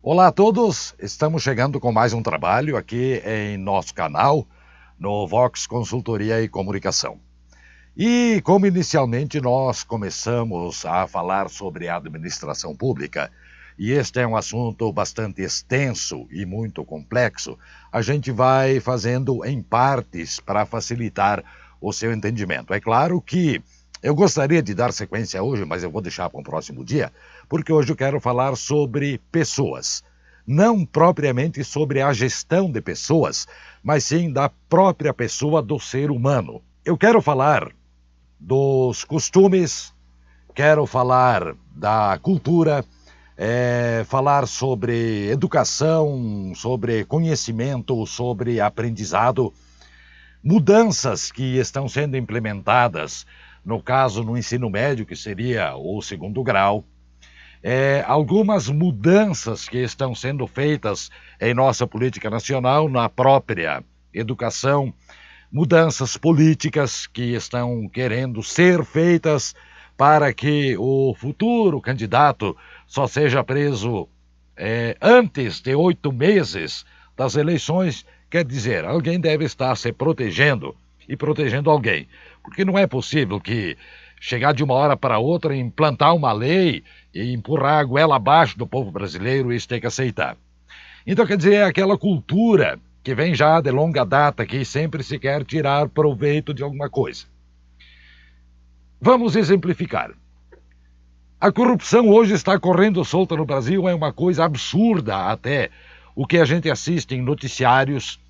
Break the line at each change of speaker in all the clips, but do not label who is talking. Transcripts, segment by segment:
Olá a todos, estamos chegando com mais um trabalho aqui em nosso canal, no Vox Consultoria e Comunicação. E como inicialmente nós começamos a falar sobre a administração pública, e este é um assunto bastante extenso e muito complexo, a gente vai fazendo em partes para facilitar o seu entendimento. É claro que eu gostaria de dar sequência hoje, mas eu vou deixar para um próximo dia, porque hoje eu quero falar sobre pessoas. Não propriamente sobre a gestão de pessoas, mas sim da própria pessoa do ser humano. Eu quero falar dos costumes, quero falar da cultura, falar sobre educação, sobre conhecimento, sobre aprendizado, mudanças que estão sendo implementadas, no caso no ensino médio, que seria o segundo grau, algumas mudanças que estão sendo feitas em nossa política nacional, na própria educação, mudanças políticas que estão querendo ser feitas para que o futuro candidato só seja preso antes de 8 meses das eleições. Quer dizer, alguém deve estar se protegendo e protegendo alguém, porque não é possível que chegar de uma hora para outra, implantar uma lei e empurrar a goela abaixo do povo brasileiro, isso tem que aceitar. Então, quer dizer, é aquela cultura que vem já de longa data, que sempre se quer tirar proveito de alguma coisa. Vamos exemplificar. A corrupção hoje está correndo solta no Brasil, é uma coisa absurda até. O que a gente assiste em noticiários,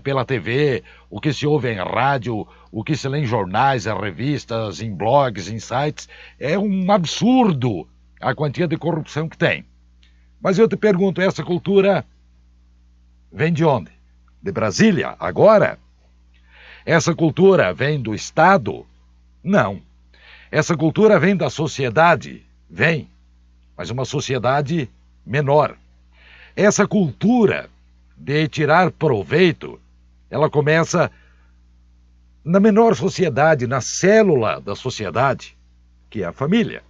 pela TV, o que se ouve em rádio, o que se lê em jornais, em revistas, em blogs, em sites, é um absurdo a quantia de corrupção que tem. Mas eu te pergunto, essa cultura vem de onde? De Brasília, agora? Essa cultura vem do Estado? Não. Essa cultura vem da sociedade? Vem, mas uma sociedade menor. Essa cultura de tirar proveito, ela começa na menor sociedade, na célula da sociedade, que é a família.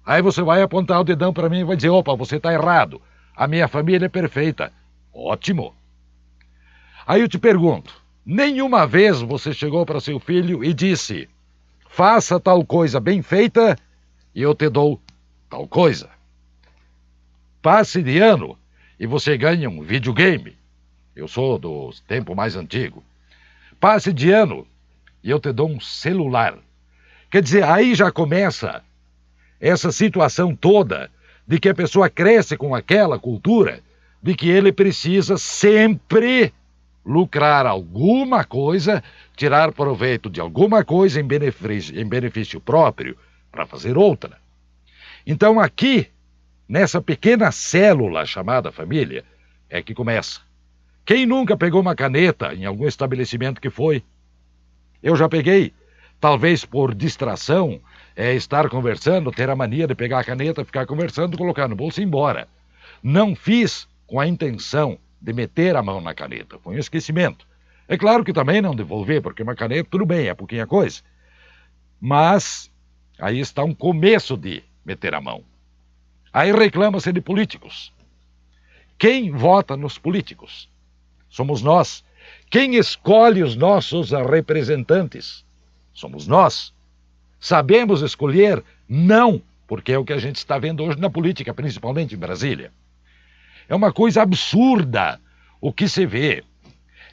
Aí você vai apontar o dedão para mim e vai dizer, opa, você está errado, a minha família é perfeita. Ótimo. Aí eu te pergunto, nenhuma vez você chegou para seu filho e disse, faça tal coisa bem feita e eu te dou tal coisa. Passe de ano e você ganha um videogame. Eu sou do tempo mais antigo. Passe de ano e eu te dou um celular. Quer dizer, aí já começa essa situação toda de que a pessoa cresce com aquela cultura de que ele precisa sempre lucrar alguma coisa, tirar proveito de alguma coisa em benefício próprio para fazer outra. Então aqui, nessa pequena célula chamada família, é que começa. Quem nunca pegou uma caneta em algum estabelecimento que foi? Eu já peguei, talvez por distração, estar conversando, ter a mania de pegar a caneta, ficar conversando, colocar no bolso e ir embora. Não fiz com a intenção de meter a mão na caneta, foi um esquecimento. É claro que também não devolver, porque uma caneta, tudo bem, é pouquinha coisa. Mas aí está um começo de meter a mão. Aí reclama-se de políticos. Quem vota nos políticos? Somos nós. Quem escolhe os nossos representantes? Somos nós. Sabemos escolher? Não, porque é o que a gente está vendo hoje na política, principalmente em Brasília. É uma coisa absurda o que se vê.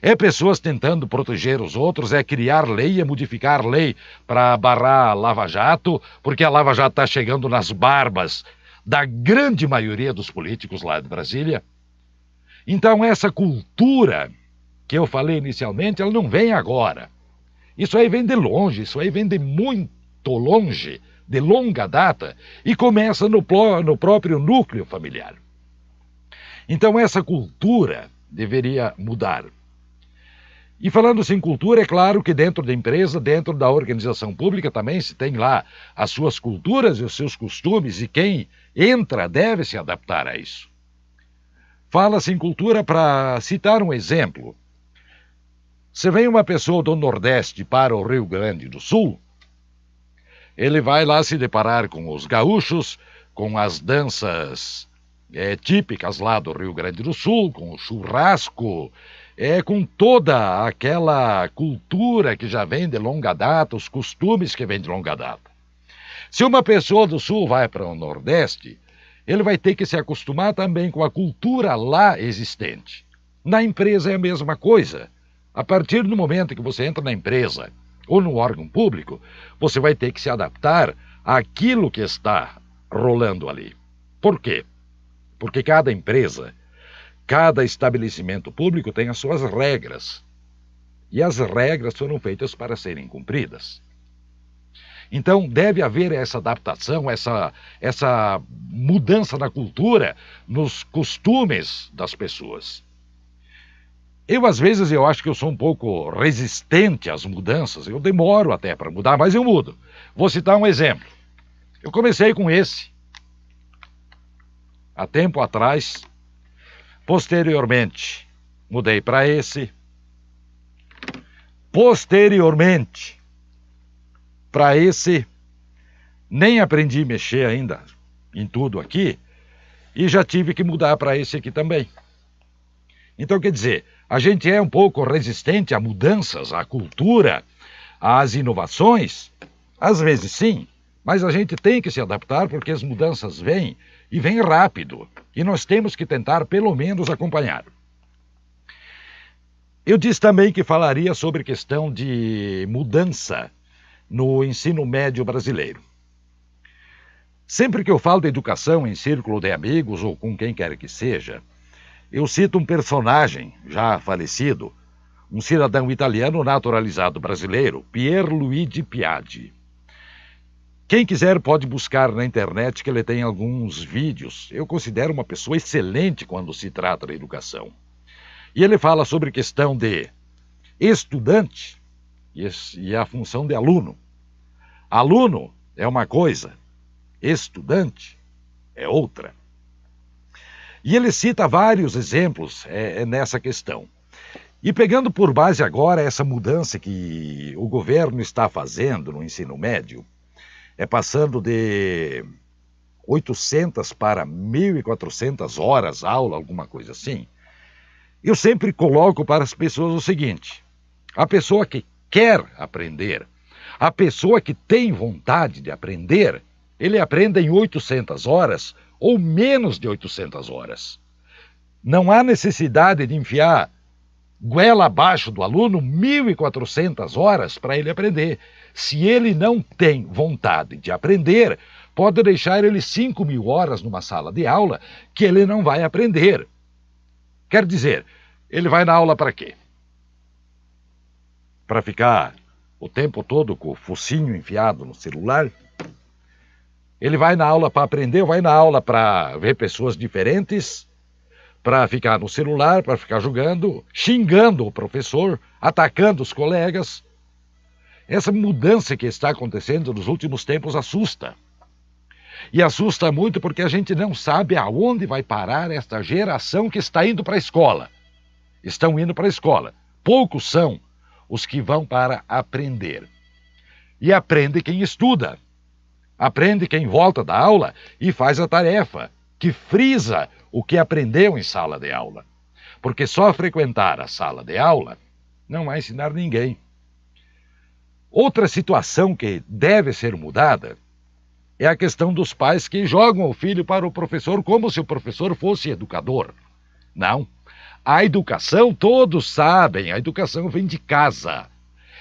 É pessoas tentando proteger os outros, é criar lei, é modificar lei para barrar a Lava Jato, porque a Lava Jato está chegando nas barbas da grande maioria dos políticos lá de Brasília. Então essa cultura que eu falei inicialmente, ela não vem agora. Isso aí vem de longe, isso aí vem de muito longe, de longa data, e começa no próprio núcleo familiar. Então essa cultura deveria mudar. E falando-se em cultura, é claro que dentro da empresa, dentro da organização pública também se tem lá as suas culturas e os seus costumes, e quem entra deve se adaptar a isso. Fala-se em cultura para citar um exemplo. Se vem uma pessoa do Nordeste para o Rio Grande do Sul, ele vai lá se deparar com os gaúchos, com as danças típicas lá do Rio Grande do Sul, com o churrasco, com toda aquela cultura que já vem de longa data, os costumes que vêm de longa data. Se uma pessoa do Sul vai para o Nordeste, ele vai ter que se acostumar também com a cultura lá existente. Na empresa é a mesma coisa. A partir do momento que você entra na empresa ou no órgão público, você vai ter que se adaptar àquilo que está rolando ali. Por quê? Porque cada empresa, cada estabelecimento público tem as suas regras. E as regras foram feitas para serem cumpridas. Então, deve haver essa adaptação, essa mudança na cultura, nos costumes das pessoas. Às vezes, eu acho que eu sou um pouco resistente às mudanças. Eu demoro até para mudar, mas eu mudo. Vou citar um exemplo. Eu comecei com esse, há tempo atrás. Posteriormente, mudei para esse. Posteriormente, para esse, nem aprendi a mexer ainda em tudo aqui, e já tive que mudar para esse aqui também. Então, quer dizer, a gente é um pouco resistente a mudanças, à cultura, às inovações. Às vezes sim, mas a gente tem que se adaptar porque as mudanças vêm e vêm rápido. E nós temos que tentar, pelo menos, acompanhar. Eu disse também que falaria sobre questão de mudança no ensino médio brasileiro. Sempre que eu falo de educação em círculo de amigos ou com quem quer que seja, eu cito um personagem já falecido, um cidadão italiano naturalizado brasileiro, Pierluigi Piatti. Quem quiser pode buscar na internet que ele tem alguns vídeos. Eu considero uma pessoa excelente quando se trata da educação. E ele fala sobre questão de estudante e a função de aluno. Aluno é uma coisa, estudante é outra. E ele cita vários exemplos nessa questão. E pegando por base agora essa mudança que o governo está fazendo no ensino médio, passando de 800 para 1.400 horas aula, alguma coisa assim, eu sempre coloco para as pessoas o seguinte: a pessoa que quer aprender, a pessoa que tem vontade de aprender, ele aprende em 800 horas ou menos de 800 horas. Não há necessidade de enfiar goela abaixo do aluno 1.400 horas para ele aprender. Se ele não tem vontade de aprender, pode deixar ele 5.000 horas numa sala de aula que ele não vai aprender. Quer dizer, ele vai na aula para quê? Para ficar o tempo todo com o focinho enfiado no celular? Ele vai na aula para aprender, vai na aula para ver pessoas diferentes, para ficar no celular, para ficar jogando, xingando o professor, atacando os colegas. Essa mudança que está acontecendo nos últimos tempos assusta. E assusta muito porque a gente não sabe aonde vai parar esta geração que está indo para a escola. Estão indo para a escola. Poucos são os que vão para aprender. E aprende quem estuda. Aprende quem volta da aula e faz a tarefa, que frisa o que aprendeu em sala de aula. Porque só frequentar a sala de aula não vai ensinar ninguém. Outra situação que deve ser mudada é a questão dos pais que jogam o filho para o professor como se o professor fosse educador. Não. A educação, todos sabem, a educação vem de casa.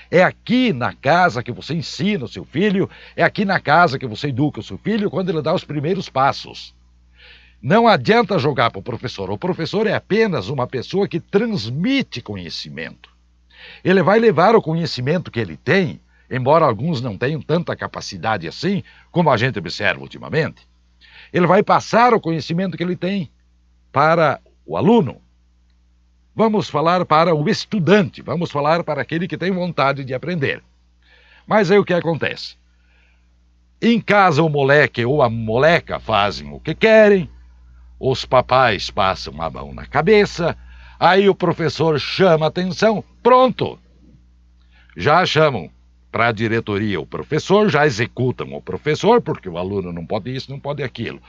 É aqui na casa que você ensina o seu filho, é aqui na casa que você educa o seu filho quando ele dá os primeiros passos. Não adianta jogar para o professor é apenas uma pessoa que transmite conhecimento. Ele vai levar o conhecimento que ele tem, embora alguns não tenham tanta capacidade assim, como a gente observa ultimamente. Ele vai passar o conhecimento que ele tem para o aluno. Vamos falar para o estudante, vamos falar para aquele que tem vontade de aprender. Mas aí o que acontece? Em casa o moleque ou a moleca fazem o que querem, os papais passam a mão na cabeça, aí o professor chama a atenção, pronto! Já chamam para a diretoria o professor, já executam o professor, porque o aluno não pode isso, não pode aquilo.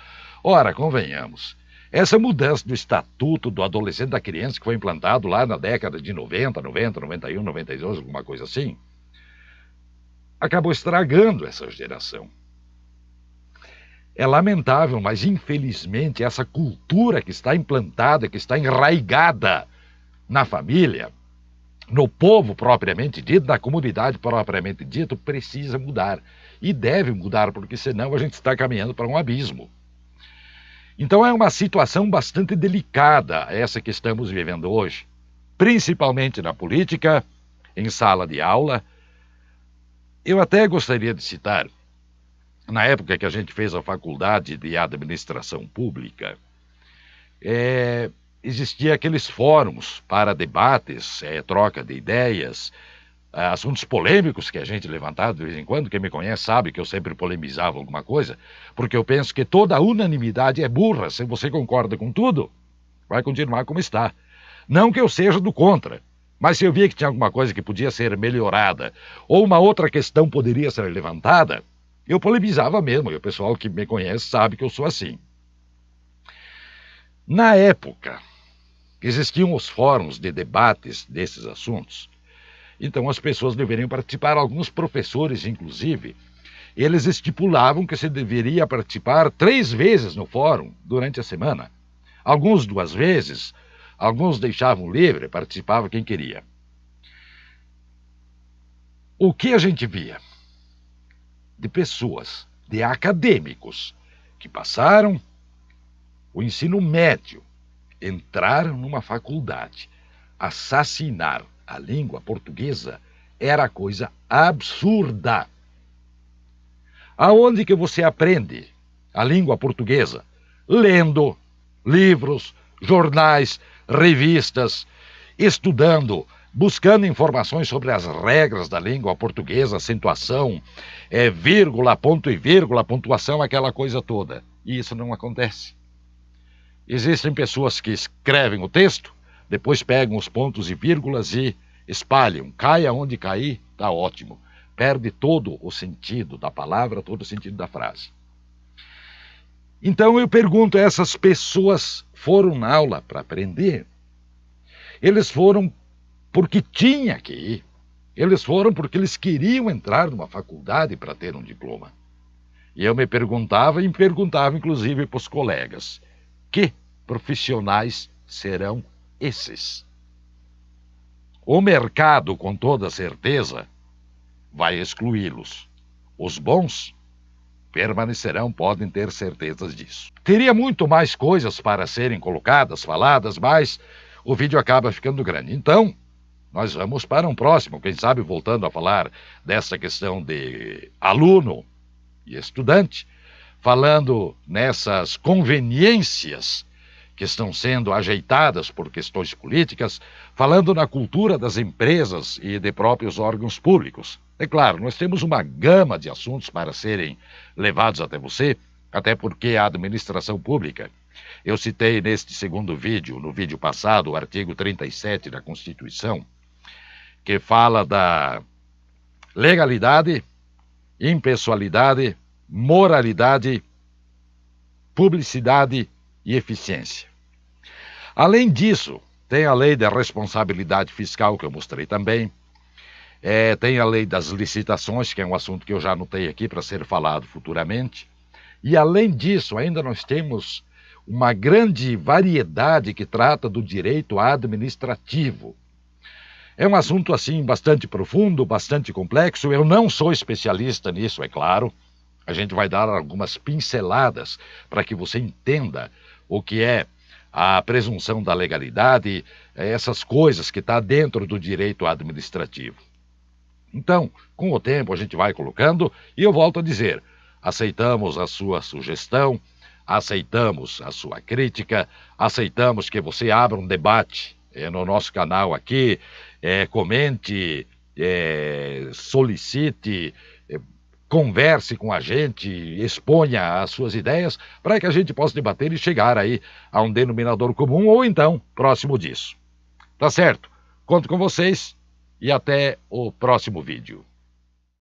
Ora, convenhamos, Essa mudança do Estatuto do Adolescente e da Criança, que foi implantado lá na década de 90, 91, 92, alguma coisa assim, acabou estragando essa geração. É lamentável, mas infelizmente essa cultura que está implantada, que está enraigada na família, no povo propriamente dito, na comunidade propriamente dito, precisa mudar. E deve mudar, porque senão a gente está caminhando para um abismo. Então é uma situação bastante delicada essa que estamos vivendo hoje, principalmente na política, em sala de aula. Eu até gostaria de citar, na época que a gente fez a faculdade de administração pública, existia aqueles fóruns para debates, troca de ideias, assuntos polêmicos que a gente levantava de vez em quando. Quem me conhece sabe que eu sempre polemizava alguma coisa, porque eu penso que toda unanimidade é burra. Se você concorda com tudo, vai continuar como está. Não que eu seja do contra, mas se eu via que tinha alguma coisa que podia ser melhorada, ou uma outra questão poderia ser levantada, eu polemizava mesmo, e o pessoal que me conhece sabe que eu sou assim. Na época, existiam os fóruns de debates desses assuntos, então as pessoas deveriam participar, alguns professores, inclusive, eles estipulavam que se deveria participar 3 vezes no fórum durante a semana. Alguns 2 vezes, alguns deixavam livre, participava quem queria. O que a gente via? De pessoas, de acadêmicos, que passaram o ensino médio, entraram numa faculdade, assassinar a língua portuguesa era coisa absurda. Aonde que você aprende a língua portuguesa? Lendo livros, jornais, revistas, estudando, buscando informações sobre as regras da língua portuguesa, acentuação, vírgula, ponto e vírgula, pontuação, aquela coisa toda. E isso não acontece. Existem pessoas que escrevem o texto, depois pegam os pontos e vírgulas e espalham. Caia onde cair, tá ótimo. Perde todo o sentido da palavra, todo o sentido da frase. Então eu pergunto, essas pessoas foram na aula para aprender? Eles foram porque tinha que ir. Eles foram porque eles queriam entrar numa faculdade para ter um diploma. E eu me perguntava inclusive para os colegas, que profissionais serão esses? O mercado, com toda certeza, vai excluí-los. Os bons permanecerão, podem ter certezas disso. Teria muito mais coisas para serem colocadas, faladas, mas o vídeo acaba ficando grande. Então, nós vamos para um próximo, quem sabe voltando a falar dessa questão de aluno e estudante, falando nessas conveniências que estão sendo ajeitadas por questões políticas, falando na cultura das empresas e de próprios órgãos públicos. É claro, nós temos uma gama de assuntos para serem levados até você, até porque a administração pública, eu citei neste segundo vídeo, no vídeo passado, o artigo 37 da Constituição, que fala da legalidade, impessoalidade, moralidade, publicidade e eficiência. Além disso, tem a lei da responsabilidade fiscal, que eu mostrei também. Tem a lei das licitações, que é um assunto que eu já anotei aqui para ser falado futuramente. E além disso, ainda nós temos uma grande variedade que trata do direito administrativo. É um assunto, assim, bastante profundo, bastante complexo. Eu não sou especialista nisso, é claro. A gente vai dar algumas pinceladas para que você entenda o que é a presunção da legalidade, essas coisas que está dentro do direito administrativo. Então, com o tempo a gente vai colocando, e eu volto a dizer, aceitamos a sua sugestão, aceitamos a sua crítica, aceitamos que você abra um debate no nosso canal aqui, comente, solicite, converse com a gente, exponha as suas ideias para que a gente possa debater e chegar aí a um denominador comum ou então próximo disso. Tá certo? Conto com vocês e até o próximo vídeo.